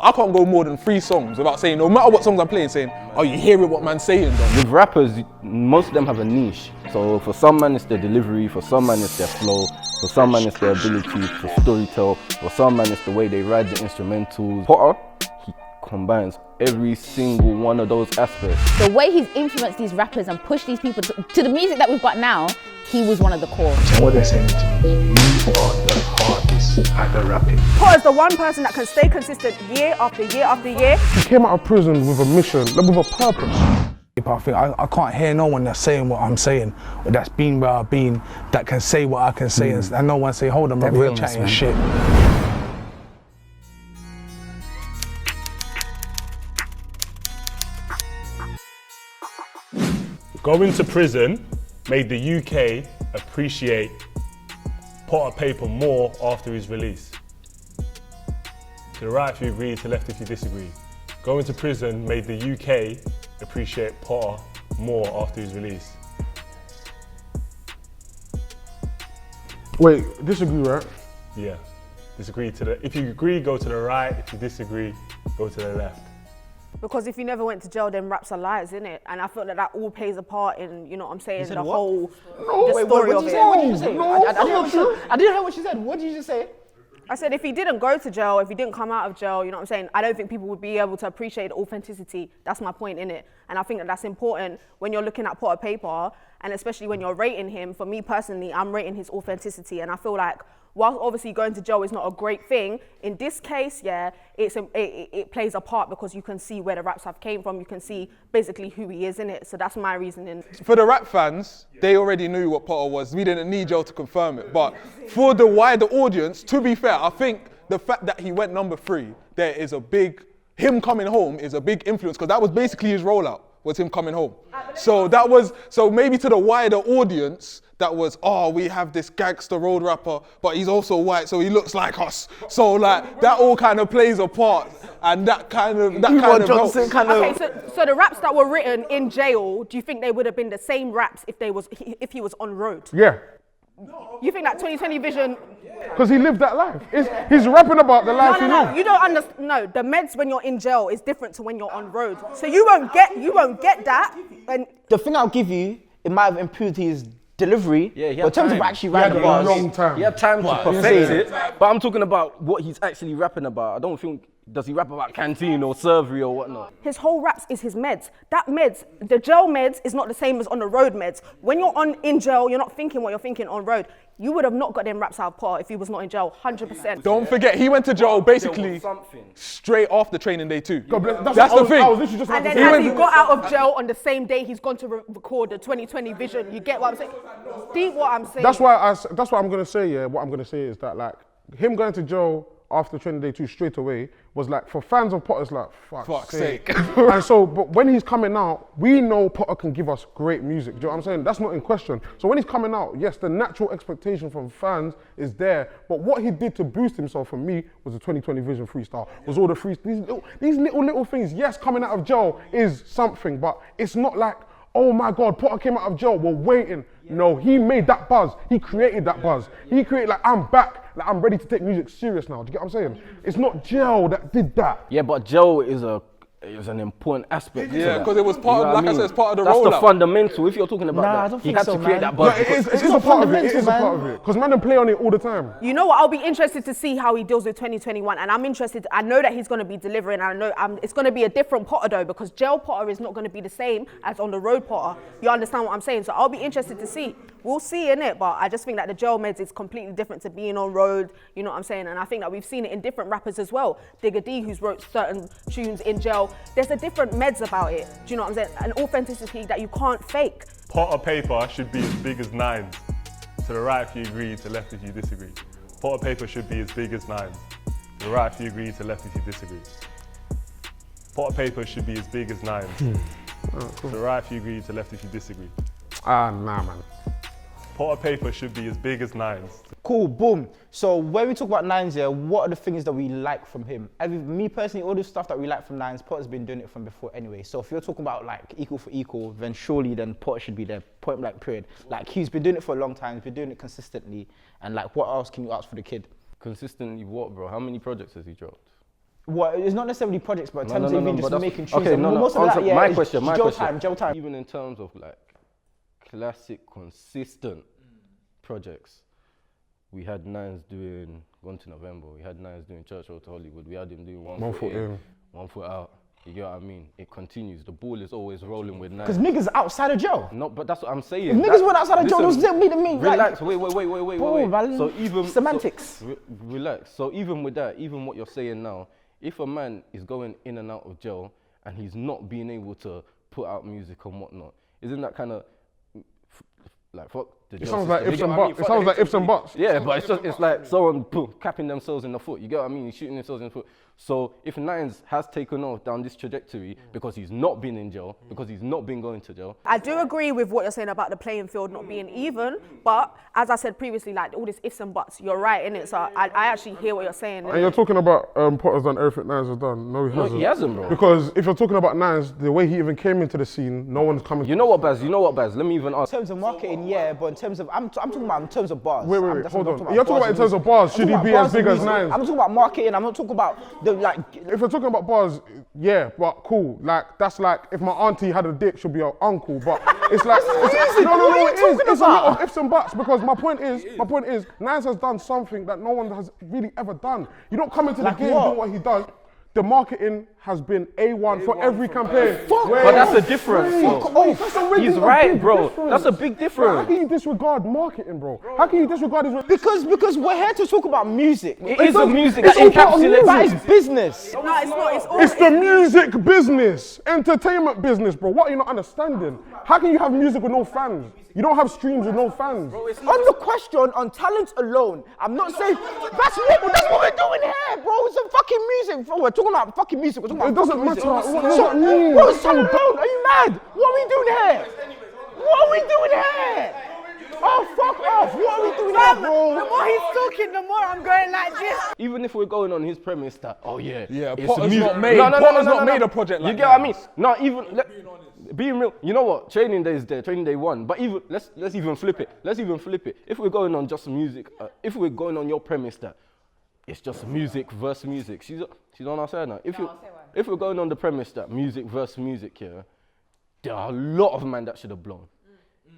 I can't go more than 3 songs without saying, no matter what songs I'm playing, saying, oh, you hearing what man's saying though. With rappers, most of them have a niche. So for some man it's their delivery, for some man it's their flow, for some man it's their ability to storytell, for some man it's the way they ride the instrumentals. Potter, he combines every single one of those aspects. The way he's influenced these rappers and pushed these people to the music that we've got now, he was one of the core. What they're saying to me, you are the hardest at the rapping. Potter's the one person that can stay consistent year after year after year. He came out of prison with a mission, with a purpose. I think I can't hear no one that's saying what I'm saying, or that's been where I've been, that can say what I can say, and no one say, hold on, bro, you're chatting shit. Going to prison made the UK appreciate Potter Payper more after his release. To the right if you agree, to the left if you disagree. Going to prison made the UK appreciate Potter more after his release. Wait, disagree, right? Yeah, disagree to the, if you agree, go to the right, if you disagree, go to the left. Because if you never went to jail, then raps are lies, innit? And I feel that that all plays a part in, you know what I'm saying, the whole the story of it. What did you say? I didn't hear what she said. What did you just say? I said if he didn't go to jail, if he didn't come out of jail, you know what I'm saying, I don't think people would be able to appreciate the authenticity. That's my point in it. And I think that that's important when you're looking at Potter Payper, and especially when you're rating him. For me personally, I'm rating his authenticity, and I feel like while obviously going to jail is not a great thing, in this case, yeah, it plays a part because you can see where the raps have came from, you can see basically who he is in it. So that's my reasoning. For the rap fans, they already knew what Potter was. We didn't need Joe to confirm it. But for the wider audience, to be fair, I think the fact that he went number 3, there is a big, him coming home is a big influence, because that was basically his rollout, was him coming home. So that was, so maybe to the wider audience, that was, oh, we have this gangster road rapper, but he's also white, so he looks like us. So like, that all kind of plays a part, and that kind of helps. Okay, so the raps that were written in jail, do you think they would have been the same raps if he was on road? Yeah. You think that 2020 vision? Because he lived that life. He's rapping about the life he lived. You don't understand. No, the meds when you're in jail is different to when you're on road. So you won't get that. And The thing I'll give you, it might have improved his delivery, but in terms of actually writing the bars, time. He had time to perfect it, but I'm talking about what he's actually rapping about. I don't think, does he rap about canteen or servery or whatnot? his whole raps is his meds. That meds, the jail meds is not the same as on the road meds. When you're in jail, you're not thinking what you're thinking on road. You would have not got them raps out of Potter if he was not in jail, 100%. Don't forget, he went to jail basically straight after training day 2. That's the thing. And then as he got out of jail on the same day, he's gone to record the 2020 vision. You get what I'm saying? Deep what I'm saying. That's what I'm gonna say. Yeah, what I'm gonna say is that like him going to jail after training day 2 straight away was like, for fans of Potter's, like fuck's sake. And so, but when he's coming out, we know Potter can give us great music. Do you know what I'm saying? That's not in question. So when he's coming out, yes, the natural expectation from fans is there. But what he did to boost himself for me was the 2020 Vision freestyle. Was all the these little things. Yes, coming out of jail is something, but it's not like, oh my God, Potter came out of jail, we're waiting. No, he made that buzz. He created that buzz. He created like, I'm back, like I'm ready to take music serious now. Do you get what I'm saying? It's not jail that did that. Yeah, but jail is an important aspect. Yeah, because it was part of, like I said, it's part of the rollout. rollout. That's the fundamental. If you're talking about that, I don't he think had so, to create man. that buzz. It's a part of it. It is a part of it. Because man, play on it all the time. You know what? I'll be interested to see how he deals with 2021, and I'm interested. I know that he's going to be delivering. And I know it's going to be a different Potter though, because jail Potter is not going to be the same as on the road Potter. You understand what I'm saying? So I'll be interested to see. We'll see in it, but I just think that the jail meds is completely different to being on road. You know what I'm saying? And I think that we've seen it in different rappers as well. Digga D, who's wrote certain tunes in jail. There's a different meds about it. Do you know what I'm saying? An authenticity that you can't fake. Potter Payper should be as big as 9s. To the right if you agree, to the left if you disagree. Potter Payper should be as big as 9s. To the right if you agree, to the left if you disagree. Potter Payper should be as big as 9s. To the right if you agree, to the left if you disagree. Nah, man. Potter Payper should be as big as 9s. Cool, boom. So when we talk about 9s here, what are the things that we like from him? Me personally, all the stuff that we like from 9s, Potter's been doing it from before anyway. So if you're talking about like equal for equal, then surely Potter should be there, point blank period. Like he's been doing it for a long time, he's been doing it consistently, and like what else can you ask for the kid? Consistently what, bro? How many projects has he dropped? What? It's not necessarily projects, but in terms of even just making tunes. Okay, Most of that, yeah, my is question. Jail time. Even in terms of like classic, consistent projects, we had Nines doing Gone to November. We had Nines doing Church Road to Hollywood. We had him doing One Foot In, One Foot Out. You get what I mean? It continues. The ball is always rolling with Nines. Because niggas outside of jail. No, but that's what I'm saying. If niggas went outside of jail, those didn't mean. Relax. Like, Wait. So even semantics. Relax. So even with that, even what you're saying now, if a man is going in and out of jail and he's not being able to put out music and whatnot, isn't that kind of like fuck the jail sounds like system? ifs and buts. It sounds like ifs and buts. Yeah, but it's like someone capping themselves in the foot. You get what I mean? He's shooting themselves in the foot. So if Nines has taken off down this trajectory because he's not been in jail, because he's not been going to jail. I do agree with what you're saying about the playing field not being even, but as I said previously, like all this ifs and buts, you're right in it. So I actually hear what you're saying. And you're talking about Potter's done everything Nines has done. No, he hasn't. No, he hasn't, bro. Because if you're talking about Nines, the way he even came into the scene, no one's coming. You know what, Baz? Let me even ask. In terms of marketing, yeah, but in terms of, I'm talking about in terms of bars. Wait, hold on. You're talking about in terms of bars. Should he be as big as Nines? I'm talking about marketing. I'm not talking about the like. If we're talking about bars, yeah, but cool. Like that's like if my auntie had a dick, she'll be her uncle. But it's like no, it is. It's a lot of ifs and buts because my point is, Nines has done something that no one has really ever done. You don't come into the game doing what he does. The marketing has been A1 for every campaign. But that's a difference. He's right, bro. That's a big difference. How can you disregard marketing, bro? How can you disregard his... Because we're here to talk about music. It is a music that encapsulates. That is business. No, it's not. It's the music business, entertainment business, bro. What are you not understanding? How can you have music with no fans? You don't have streams with no fans. On the question, on talent alone, I'm not saying that's what we're doing here, bro. It's a fucking music. Bro. We're talking about fucking music. We're talking about it doesn't music. matter. What does that mean? Bro, it's talent alone. Are you mad? What are we doing here? What are we doing here? Oh, fuck off. What are we doing here, bro? The more he's talking, the more I'm going like this. Even if we're going on his premise that, Potter's not made a project like that. You get what I mean? Not even... Being real, you know what? Training day is there, training day 1. But even let's even flip it. If we're going on just music, if we're going on your premise that it's just music versus music, she's on our side now. If we're going on the premise that music versus music, there are a lot of men that should have blown.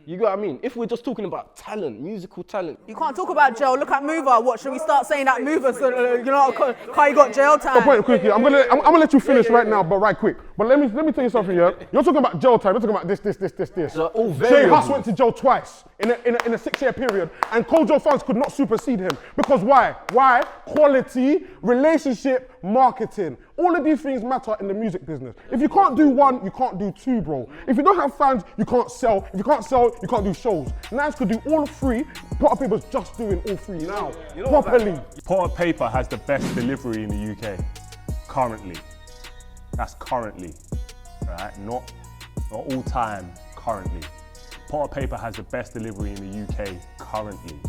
You get what I mean? If we're just talking about talent, musical talent. You can't talk about jail. Look at Mover. What should we start saying that Mover? So you know, Kai got jail time. Wait, quickly. I'm gonna let you finish right now, but right quick. But let me tell you something. Yeah, you're talking about jail time. You're talking about this. So all Shay Huss went to jail twice in a 6-year period, and Kojo Funds could not supersede him because why? Why? Quality, relationship, marketing. All of these things matter in the music business. If you can't do one, you can't do two, bro. If you don't have fans, you can't sell. If you can't sell, you can't do shows. Nines could do all 3. Potter Payper's just doing all 3 now, properly. Potter Payper has the best delivery in the UK, currently. That's currently, right? Not all time, currently. Potter Payper has the best delivery in the UK, currently.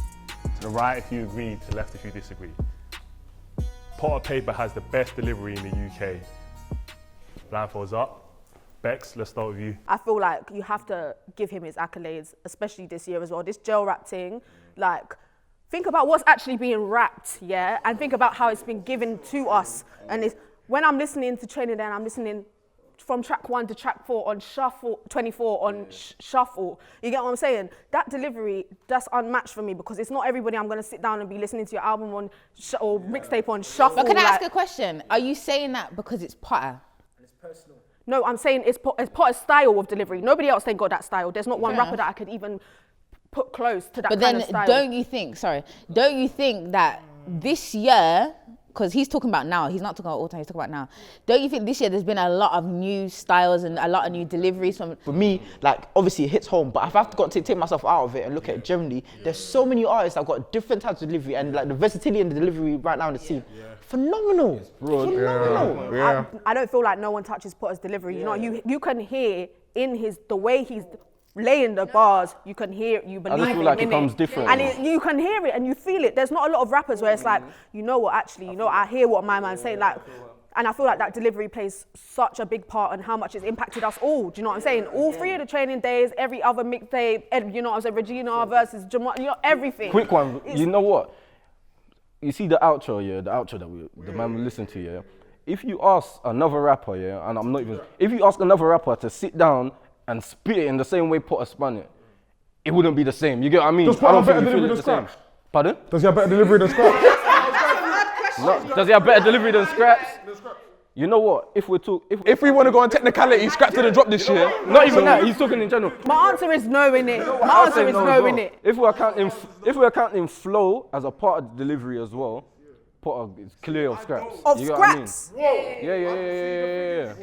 To the right if you agree, to the left if you disagree. Potter Payper has the best delivery in the UK. Blindfolds up. Bex, let's start with you. I feel like you have to give him his accolades, especially this year as well. This jail rap thing, like, think about what's actually being rapped, yeah? And think about how it's been given to us. And when I'm listening to Training Day, and I'm listening from track 1 to track 4 on shuffle, 24 on shuffle. You get what I'm saying? That delivery, that's unmatched for me because it's not everybody I'm going to sit down and be listening to your album on or mixtape on shuffle. But can I ask a question? Are you saying that because it's Potter? And it's personal. No, I'm saying it's Potter's style of delivery. Nobody else ain't got that style. There's not one rapper that I could even put close to that kind of style. But then don't you think that this year, because he's talking about now, he's not talking about all time, he's talking about now. Don't you think this year there's been a lot of new styles and a lot of new deliveries from... For me, like, obviously it hits home, but if I've got to take myself out of it and look at it generally, there's so many artists that have got different types of delivery and like the versatility in the delivery right now in the scene. Phenomenal. Phenomenal. Yeah. I don't feel like no one touches Potter's delivery. You know, you can hear in the way he's laying the bars, you can hear it, you believe it. I just feel like it comes different. And you can hear it and you feel it. There's not a lot of rappers where it's like, you know what, actually, you know, I hear what my man's saying. Like, and I feel like that delivery plays such a big part in how much it's impacted us all. Do you know what I'm saying? All 3 of the Training Days, every other mixtape, you know what I'm saying, Regina versus Jamal, you know, everything. Quick one, you know what? You see the outro, the outro that the man will listen to, if you ask another rapper, yeah, and I'm not even, if you ask another rapper to sit down and spit it in the same way Potter spun it, it wouldn't be the same. You get what I mean? Does Potter have better delivery than Scraps? Pardon? Does he have better delivery than Scraps? No. Does he have better delivery than Scraps? You know what? If we want to go on technicality, Scraps didn't drop this year. Not even that. He's talking in general. My answer is no, innit? My answer is no, innit? If we're counting flow as a part of the delivery as well, Potter is clear of Scraps. Of You get what I mean? Scraps? Yeah.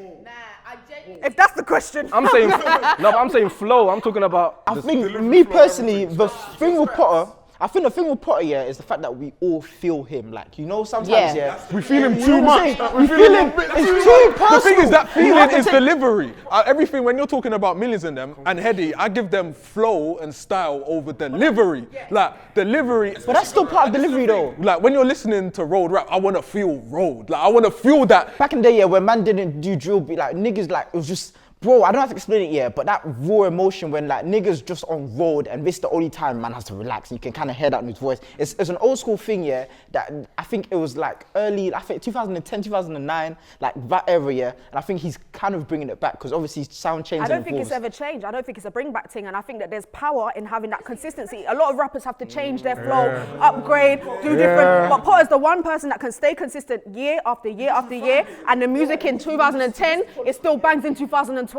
If that's the question. I'm saying no, but I'm saying flow. I'm talking about. I think, me personally, the thing with Potter, I think the thing with Potter, yeah, is the fact that we all feel him. Like, you know, sometimes, yeah, We feel him you too know what I'm much. saying? We feel him. It's too personal. The thing is that You feeling have to is take- delivery. Everything, when you're talking about Millions and them and Heady, I give them flow and style over delivery. Like, delivery. But that's still part of delivery, though. Like, when you're listening to road rap, I want to feel road. Like, I want to feel that. Back in the day, yeah, when man didn't do drill beat, like niggas, like it was just, bro, I don't have to explain it yet, but that raw emotion when like niggas just on road and this the only time man has to relax, and you can kind of hear that in his voice. It's an old school thing, yeah, that I think it was like early, I think 2010, 2009, like that era, yeah, and I think he's kind of bringing it back because obviously sound changes. I don't think it's ever changed. I don't think it's a bring back thing, and I think that there's power in having that consistency. A lot of rappers have to change their flow, upgrade, do different. But Potter's the one person that can stay consistent year after year after year, and the music in 2010 it still bangs in 2020.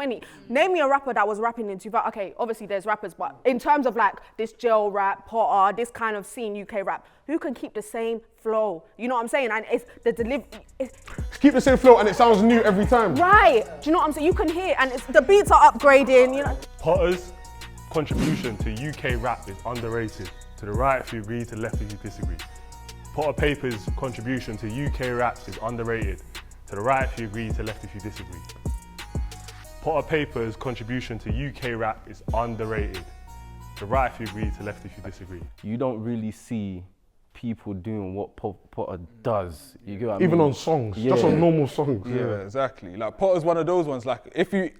Name me a rapper that was rapping in 2000. Okay, obviously there's rappers, but in terms of like this jail rap, Potter, this kind of scene UK rap, who can keep the same flow? You know what I'm saying? And it's the delivery. Keep the same flow and it sounds new every time. Right. Do you know what I'm saying? You can hear, and the beats are upgrading. You know. Potter's contribution to UK rap is underrated. To the right if you agree, to the left if you disagree. Potter Payper's contribution to UK rap is underrated. To the right if you agree, to the left if you disagree. Potter Payper's contribution to UK rap is underrated. To the right if you agree, to the left if you disagree. You don't really see people doing what Potter does. You get what I mean? Even on songs, just on normal songs. Yeah, exactly. Like, Potter's one of those ones, like, if you,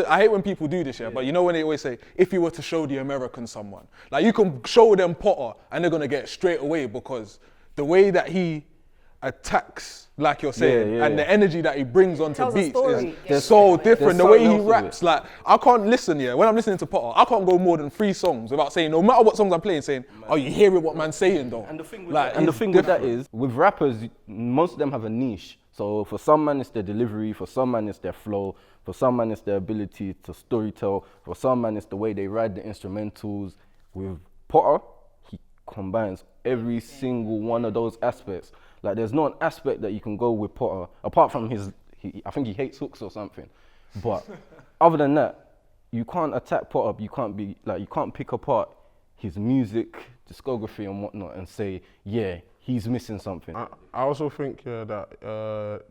I hate when people do this, but you know when they always say, if you were to show the Americans someone, like, you can show them Potter and they're gonna get it straight away because the way that he attacks, like you're saying, and the energy that he brings onto Tells a beats story. is so different. The there's way he something else with raps, like, I can't listen, when I'm listening to Potter, I can't go more than 3 songs without saying, no matter what songs I'm playing, saying, oh, you hearing what man's saying though. And the thing with that is, with rappers, most of them have a niche. So for some man it's their delivery, for some man it's their flow, for some man it's their ability to storytell, for some man it's the way they ride the instrumentals. With Potter, he combines every single one of those aspects. Like, there's not an aspect that you can go with Potter, apart from I think he hates hooks or something. But other than that, you can't attack Potter, you can't pick apart his music, discography and whatnot and say, yeah, he's missing something. I also think that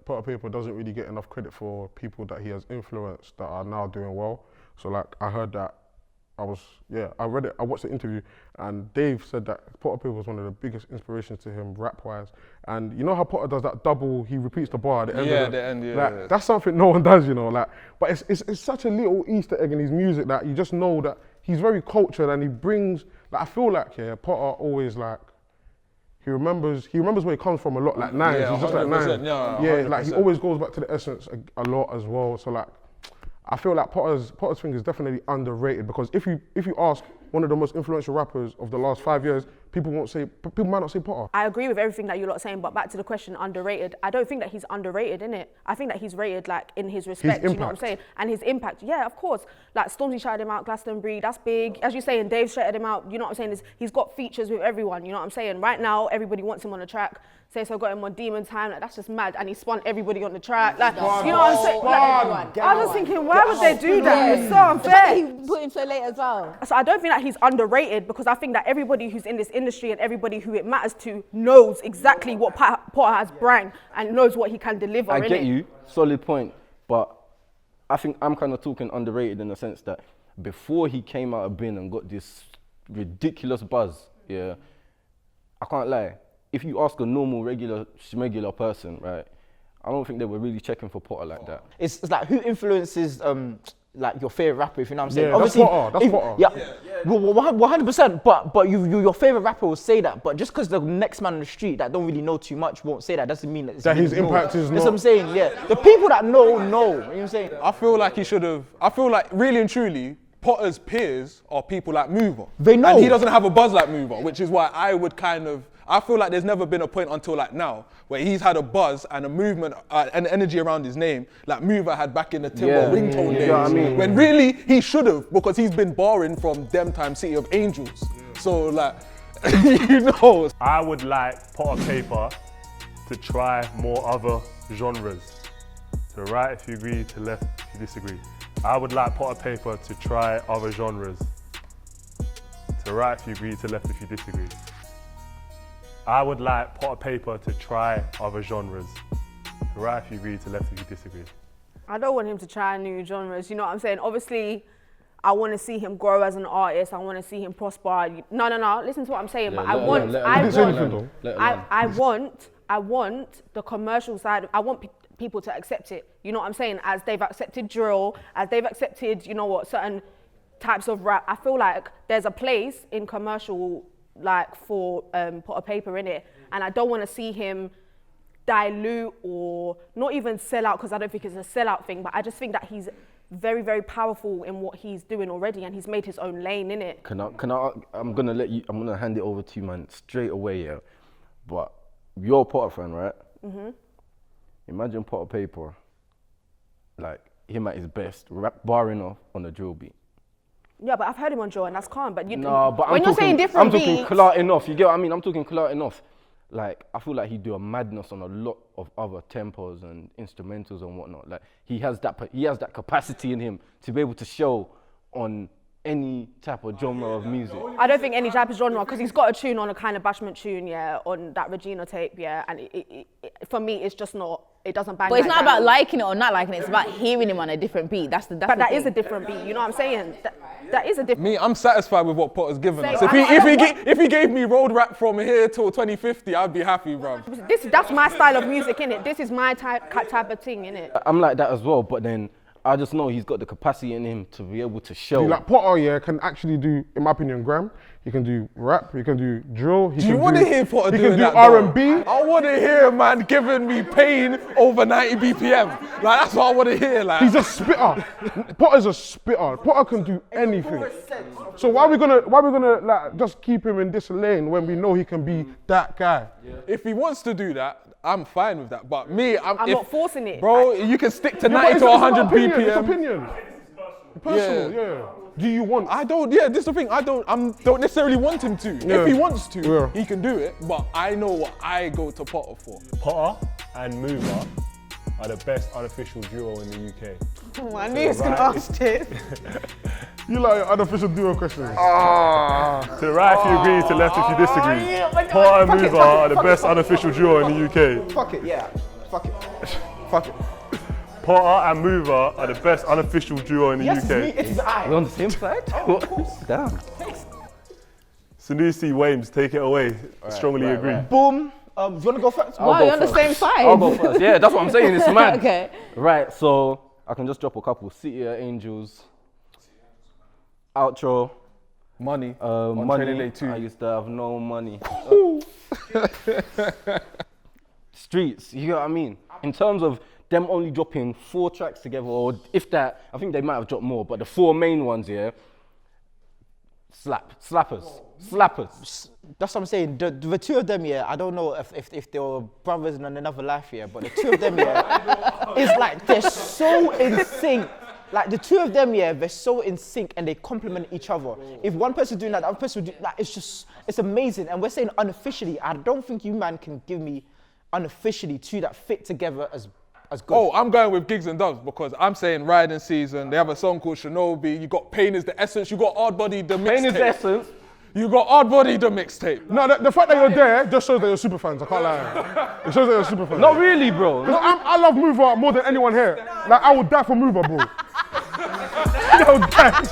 Potter Payper doesn't really get enough credit for people that he has influenced that are now doing well. So like, I heard that, I read it, I watched the interview, and Dave said that Potter Payper was one of the biggest inspirations to him rap-wise. And you know how Potter does that double, he repeats the bar at the end of the end, like, that's something no one does, you know, like, but it's such a little Easter egg in his music that you just know that he's very cultured and he brings, like, I feel like, Potter always, like, he remembers where he comes from a lot, like Nines, he's just like Nines. Like, he always goes back to the essence a lot as well, so like, I feel like Potter's thing is definitely underrated because if you ask one of the most influential rappers of the last 5 years, people might not say Potter. I agree with everything that you're lot saying, but back to the question, underrated. I don't think that he's underrated, innit? I think that he's rated like in his respect, you know what I'm saying? And his impact, yeah, of course. Like Stormzy shouted him out, Glastonbury, that's big. As you're saying, Dave shouted him out, you know what I'm saying? He's got features with everyone, you know what I'm saying? Right now, everybody wants him on the track. Say so got him on Demon Time, like that's just mad. And he spun everybody on the track. Like, you know what I'm saying? Like, I was thinking, why would they do that? It's so unfair. He put him so late as well. So I don't think that he's underrated because I think that everybody who's in this industry and everybody who it matters to knows exactly what Potter has brand and knows what he can deliver. I get you, solid point, but I think I'm kind of talking underrated in the sense that before he came out of bin and got this ridiculous buzz, I can't lie. If you ask a normal, regular person, right, I don't think they were really checking for Potter like that. It's like, who influences like your favorite rapper, if you know what I'm saying? Yeah, Obviously, that's Potter. Yeah, 100%. But your favorite rapper will say that. But just because the next man on the street that don't really know too much won't say that doesn't mean that, That his impact is That's not. what I'm saying. Yeah, the people that know. You know what I'm saying? I feel like he should have. I feel like really and truly, Potter's peers are people like Mover. They know. And he doesn't have a buzz like Mover, which is why I would kind of. I feel like there's never been a point until like now where he's had a buzz and a movement and energy around his name like Mover had back in the Timber ringtone days. Yeah, I mean, when really he should have, because he's been borrowing from them time City of Angels. So like, you know. I would like Potter Payper to try more other genres. To the right if you agree, to the left if you disagree. I would like Potter Payper to try other genres. To the right if you agree, to the left if you disagree. I would like Potter Payper to try other genres. To the right if you agree, to the left if you disagree. I don't want him to try new genres, you know what I'm saying? Obviously, I want to see him grow as an artist. I want to see him prosper. No, listen to what I'm saying. But I want the commercial side. I want people to accept it. You know what I'm saying? As they've accepted drill, as they've accepted, you know what, certain types of rap. I feel like there's a place in commercial, like for Potter Payper in it, and I don't want to see him dilute or not even sell out, because I don't think it's a sellout thing, but I just think that he's very, very powerful in what he's doing already, and he's made his own lane in it. I'm gonna hand it over to you, man, straight away, yeah. But you're a Potter fan, right? Mm-hmm. Imagine Potter Payper, like him at his best, rap barring off on a drill beat. Yeah, but I've heard him on drill, and that's calm. But When you're saying different beats, I'm talking clout enough. You get what I mean? I'm talking clout enough. Like, I feel like he'd do a madness on a lot of other tempos and instrumentals and whatnot. Like, he has that capacity in him to be able to show on any type of genre of music. I don't think any type of genre, because he's got a tune on a kind of bashment tune, yeah, on that Regina tape, yeah, and for me, it's just not, it doesn't bang. But it's not about liking it or not liking it, it's about hearing him on a different beat. But that is a different beat, you know what I'm saying? That is a different. Me, I'm satisfied with what Potter's given us. If he gave me road rap from here till 2050, I'd be happy, bro. That's my style of music, innit? This is my type of thing, innit? I'm like that as well, but then I just know he's got the capacity in him to be able to show. Like Potter, yeah, can actually do, in my opinion, Graham. He can do rap, he can do drill. Do you want to hear Potter doing that? He can do R&B. I want to hear man giving me pain over 90 BPM. Like, that's what I want to hear. Like, he's a spitter. Potter's a spitter. Potter can do anything. So why are we gonna like just keep him in this lane when we know he can be that guy? Yeah. If he wants to do that, I'm fine with that. But me, I'm not forcing it. Bro, you can stick to 90 to 100 BPM. It's opinion. Personal, yeah. Do you want? I don't. Yeah, this is the thing. I don't necessarily want him to. Yeah. If he wants to, he can do it. But I know what I go to Potter for. Potter and Mover are the best unofficial duo in the UK. Oh, I knew he was gonna ask this. You like unofficial duo questions? To the right if you agree, to the left if you disagree. Potter and Mover are the best unofficial duo in the UK. Fuck it, yeah. Fuck it. Fuck it. Potter and Mover are the best unofficial duo in the UK. It's I. We're on the same side? Damn. Sanusi, Wames, take it away. Strongly agree. Right. Boom. Do you want to go first? Wow, you're on the same side. I'll go first. Yeah, that's what I'm saying. It's mad. Okay. Right, so I can just drop a couple. City of Angels. Outro. Money. Money. I used to have no money. Streets. You know what I mean? In terms of them only dropping 4 tracks together, or if that, I think they might have dropped more, but the 4 main ones, yeah, slappers. That's what I'm saying. The two of them, yeah, I don't know if they were brothers in another life, yeah, but the two of them, yeah, it's like they're so in sync. Like the two of them, yeah, they're so in sync and they complement each other. If one person doing that, the other person would do that. It's amazing. And we're saying unofficially, I don't think you man can give me unofficially two that fit together as good. Oh, I'm going with Gigs and Dubs because I'm saying Riding Season. They have a song called Shinobi. You got Pain is the Essence. You got Odd Body the mixtape. Pain is the Essence. You got Odd Body the mixtape. No, the fact that you're there just shows that you're super fans. I can't lie. It shows that you're super fans. Not really, bro. I love Mover more than anyone here. Like I would die for Mover, bro. No, guys.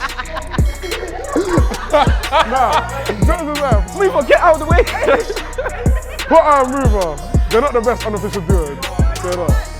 Mover, get out of the way. Potter and Mover, they're not the best unofficial duo. They're not.